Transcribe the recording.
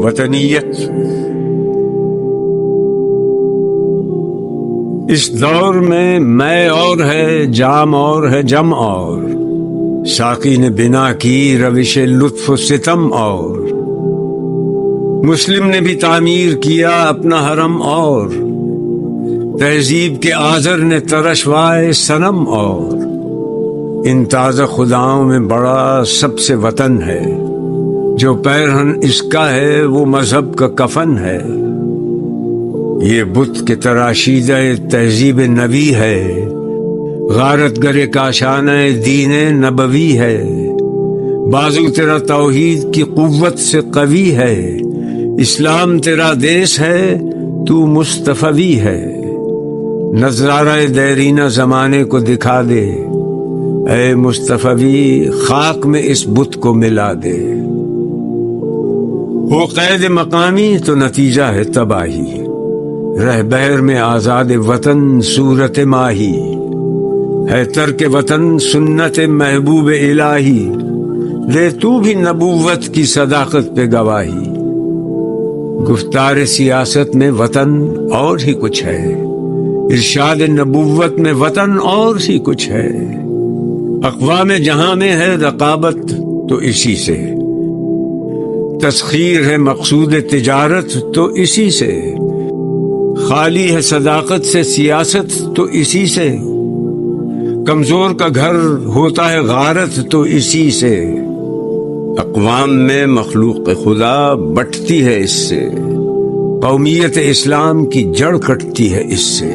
وطنیت۔ اس دور میں اور ہے، جام اور ہے، جم اور، ساقی نے بنا کی روش لطف و ستم اور، مسلم نے بھی تعمیر کیا اپنا حرم اور، تہذیب کے آذر نے ترشوائے صنم اور، ان تازہ خداؤں میں بڑا سب سے وطن ہے، جو پیرہن اس کا ہے وہ مذہب کا کفن ہے، یہ بت کے تراشیدہ تہذیب نبی ہے، غارت گر کاشانہ دین نبوی ہے، بازو تیرا توحید کی قوت سے قوی ہے، اسلام تیرا دیس ہے تو مصطفی ہے، نظارہ دیرینہ زمانے کو دکھا دے، اے مصطفی خاک میں اس بت کو ملا دے، ہو قید مقامی تو نتیجہ ہے تباہی، رہ بہر میں آزاد وطن صورت ماہی، ہے ترک وطن سنت محبوب الہی، دے تو بھی نبوت کی صداقت پہ گواہی، گفتار سیاست میں وطن اور ہی کچھ ہے، ارشاد نبوت میں وطن اور ہی کچھ ہے، اقوام جہاں میں ہے رقابت تو اسی سے، تسخیر ہے مقصود تجارت تو اسی سے، خالی ہے صداقت سے سیاست تو اسی سے، کمزور کا گھر ہوتا ہے غارت تو اسی سے، اقوام میں مخلوق خدا بٹتی ہے اس سے، قومیت اسلام کی جڑ کٹتی ہے اس سے۔